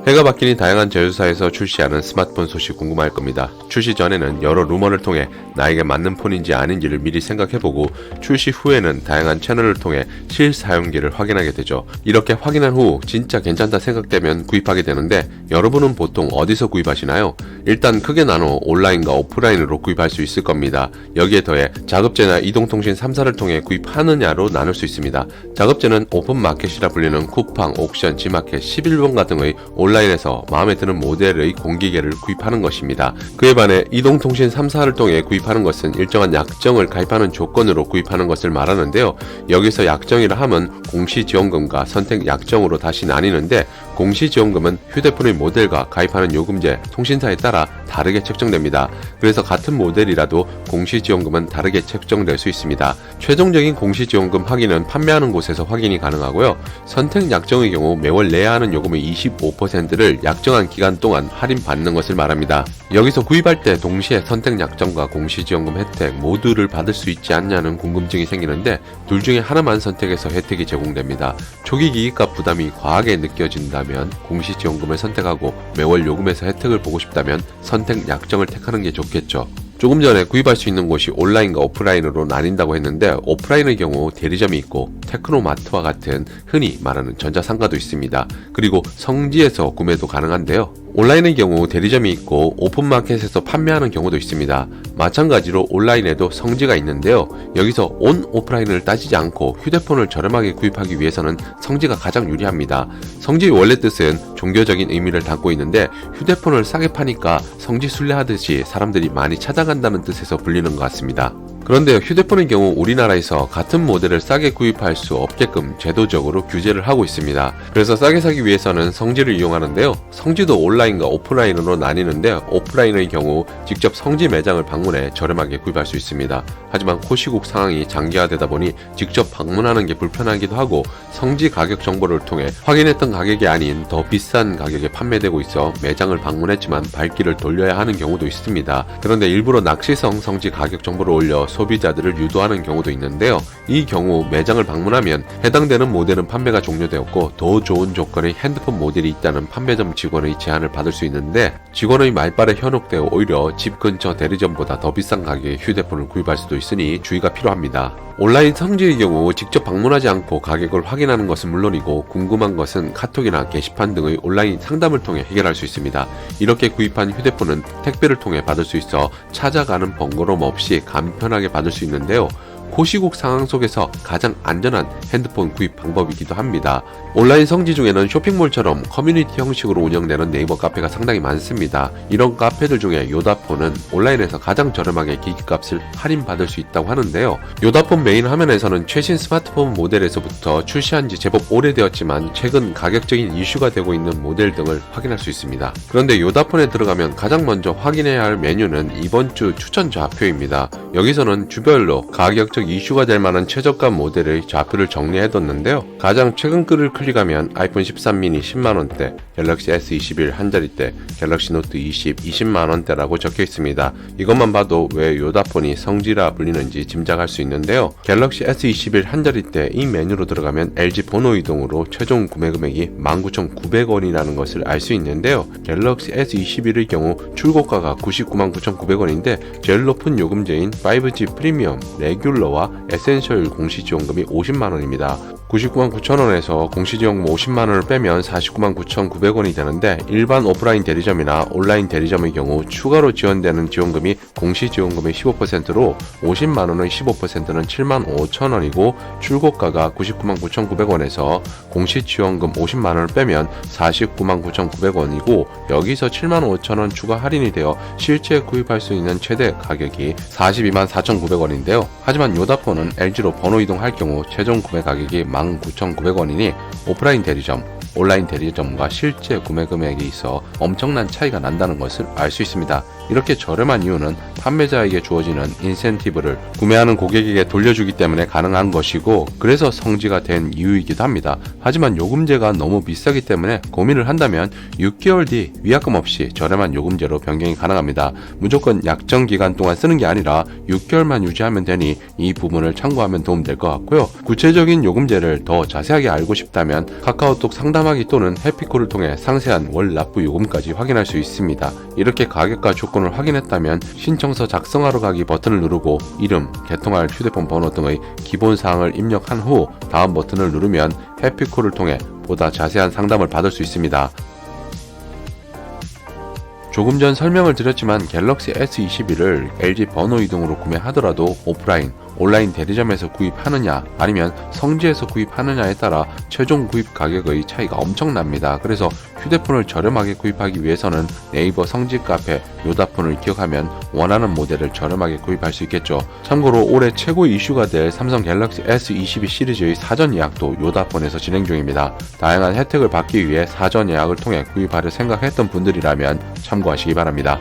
해가 바뀌니 다양한 제휴사에서 출시하는 스마트폰 소식 궁금할 겁니다. 출시 전에는 여러 루머를 통해 나에게 맞는 폰인지 아닌지를 미리 생각해보고 출시 후에는 다양한 채널을 통해 실사용기를 확인하게 되죠. 이렇게 확인한 후 진짜 괜찮다 생각되면 구입하게 되는데 여러분은 보통 어디서 구입하시나요? 일단 크게 나눠 온라인과 오프라인으로 구입할 수 있을 겁니다. 여기에 더해 작업제나 이동통신 3사를 통해 구입하느냐로 나눌 수 있습니다. 작업제는 오픈마켓이라 불리는 쿠팡, 옥션, 지마켓, 11번가 등의 온라인에서 마음에 드는 모델의 공기계를 구입하는 것입니다. 그에 반해 이동통신 3사를 통해 구입하는 것은 일정한 약정을 가입하는 조건으로 구입하는 것을 말하는데요. 여기서 약정이라 함은 공시지원금과 선택 약정으로 다시 나뉘는데 공시지원금은 휴대폰의 모델과 가입하는 요금제, 통신사에 따라 다르게 책정됩니다. 그래서 같은 모델이라도 공시지원금은 다르게 책정될 수 있습니다. 최종적인 공시지원금 확인은 판매하는 곳에서 확인이 가능하고요. 선택 약정의 경우 매월 내야 하는 요금의 25%를 약정한 기간 동안 할인받는 것을 말합니다. 여기서 구입할 때 동시에 선택 약정과 공시지원금 혜택 모두를 받을 수 있지 않냐는 궁금증이 생기는데 둘 중에 하나만 선택해서 혜택이 제공됩니다. 초기 기기값 부담이 과하게 느껴진다면 공시지원금을 선택하고 매월 요금에서 혜택을 보고 싶다면 선택 약정을 택하는 게 좋겠죠. 조금 전에 구입할 수 있는 곳이 온라인과 오프라인으로 나뉜다고 했는데 오프라인의 경우 대리점이 있고 테크노마트와 같은 흔히 말하는 전자상가도 있습니다. 그리고 성지에서 구매도 가능한데요. 온라인의 경우 대리점이 있고 오픈마켓에서 판매하는 경우도 있습니다. 마찬가지로 온라인에도 성지가 있는데요. 여기서 온, 오프라인을 따지지 않고 휴대폰을 저렴하게 구입하기 위해서는 성지가 가장 유리합니다. 성지의 원래 뜻은 종교적인 의미를 담고 있는데 휴대폰을 싸게 파니까 성지 순례하듯이 사람들이 많이 찾아간다는 뜻에서 불리는 것 같습니다. 그런데 휴대폰의 경우 우리나라에서 같은 모델을 싸게 구입할 수 없게끔 제도적으로 규제를 하고 있습니다. 그래서 싸게 사기 위해서는 성지를 이용하는데요. 성지도 온라인과 오프라인으로 나뉘는데 오프라인의 경우 직접 성지 매장을 방문해 저렴하게 구입할 수 있습니다. 하지만 코시국 상황이 장기화되다 보니 직접 방문하는 게 불편하기도 하고 성지 가격 정보를 통해 확인했던 가격이 아닌 더 비싼 가격에 판매되고 있어 매장을 방문했지만 발길을 돌려야 하는 경우도 있습니다. 그런데 일부러 낚시성 성지 가격 정보를 올려 소비자들을 유도하는 경우도 있는데요. 이 경우 매장을 방문하면 해당되는 모델은 판매가 종료되었고 더 좋은 조건의 핸드폰 모델이 있다는 판매점 직원의 제안을 받을 수 있는데 직원의 말발에 현혹되어 오히려 집 근처 대리점보다 더 비싼 가격의 휴대폰을 구입할 수도 있으니 주의가 필요합니다. 온라인 성지의 경우 직접 방문하지 않고 가격을 확인하는 것은 물론이고 궁금한 것은 카톡이나 게시판 등의 온라인 상담을 통해 해결할 수 있습니다. 이렇게 구입한 휴대폰은 택배를 통해 받을 수 있어 찾아가는 번거로움 없이 간편하게 받을 수 있는데요. 고시국 상황 속에서 가장 안전한 핸드폰 구입 방법이기도 합니다. 온라인 성지 중에는 쇼핑몰처럼 커뮤니티 형식으로 운영되는 네이버 카페가 상당히 많습니다. 이런 카페들 중에 요다폰은 온라인에서 가장 저렴하게 기기값을 할인받을 수 있다고 하는데요. 요다폰 메인 화면에서는 최신 스마트폰 모델에서부터 출시한 지 제법 오래되었지만 최근 가격적인 이슈가 되고 있는 모델 등을 확인할 수 있습니다. 그런데 요다폰에 들어가면 가장 먼저 확인해야 할 메뉴는 이번 주 추천 좌표입니다. 여기서는 주별로 가격적 이슈가 될 만한 최저가 모델의 좌표를 정리해뒀는데요. 가장 최근 글을 클릭하면 아이폰 13 미니 10만원대, 갤럭시 S21 한자리대, 갤럭시 노트 20 20만원대라고 적혀 있습니다. 이것만 봐도 왜 요다폰이 성지라 불리는지 짐작할 수 있는데요. 갤럭시 S21 한자리대 이 메뉴로 들어가면 LG 번호 이동으로 최종 구매 금액이 19,900원이라는 것을 알 수 있는데요. 갤럭시 S21의 경우 출고가가 999,900원인데 제일 높은 요금제인 5G 프리미엄, 레귤러와 에센셜 공시지원금이 50만원입니다. 999,900원에서 공시지원금 50만원을 빼면 499,900원이 되는데 일반 오프라인 대리점이나 온라인 대리점의 경우 추가로 지원되는 지원금이 공시지원금의 15%로 50만원의 15%는 75,000원이고 출고가가 999,900원에서 공시지원금 50만원을 빼면 499,900원이고 여기서 75,000원 추가 할인이 되어 실제 구입할 수 있는 최대 가격이 424,900원인데요. 하지만 요다폰은 LG로 번호 이동할 경우 최종 구매 가격이 19,900원이니 오프라인 대리점, 온라인 대리점과 실제 구매 금액이 있어 엄청난 차이가 난다는 것을 알 수 있습니다. 이렇게 저렴한 이유는 판매자에게 주어지는 인센티브를 구매하는 고객에게 돌려주기 때문에 가능한 것이고, 그래서 성지가 된 이유이기도 합니다. 하지만 요금제가 너무 비싸기 때문에 고민을 한다면 6개월 뒤 위약금 없이 저렴한 요금제로 변경이 가능합니다. 무조건 약정 기간 동안 쓰는 게 아니라 6개월만 유지하면 되니 이 부분을 참고하면 도움될 것 같고요. 구체적인 요금제를 더 자세하게 알고 싶다면 카카오톡 상담하기 또는 해피콜을 통해 상세한 월 납부 요금까지 확인할 수 있습니다. 이렇게 가격과 조건을 확인했다면 신청서 작성하러 가기 버튼을 누르고 이름, 개통할 휴대폰 번호 등의 기본 사항을 입력한 후 다음 버튼을 누르면 해피콜을 통해 보다 자세한 상담을 받을 수 있습니다. 조금 전 설명을 드렸지만 갤럭시 S21을 LG 번호 이동으로 구매하더라도 오프라인, 온라인 대리점에서 구입하느냐 아니면 성지에서 구입하느냐에 따라 최종 구입 가격의 차이가 엄청납니다. 그래서 휴대폰을 저렴하게 구입하기 위해서는 네이버 성지 카페 요다폰을 기억하면 원하는 모델을 저렴하게 구입할 수 있겠죠. 참고로 올해 최고 이슈가 될 삼성 갤럭시 S22 시리즈의 사전 예약도 요다폰에서 진행 중입니다. 다양한 혜택을 받기 위해 사전 예약을 통해 구입하려 생각했던 분들이라면 참고하시기 바랍니다.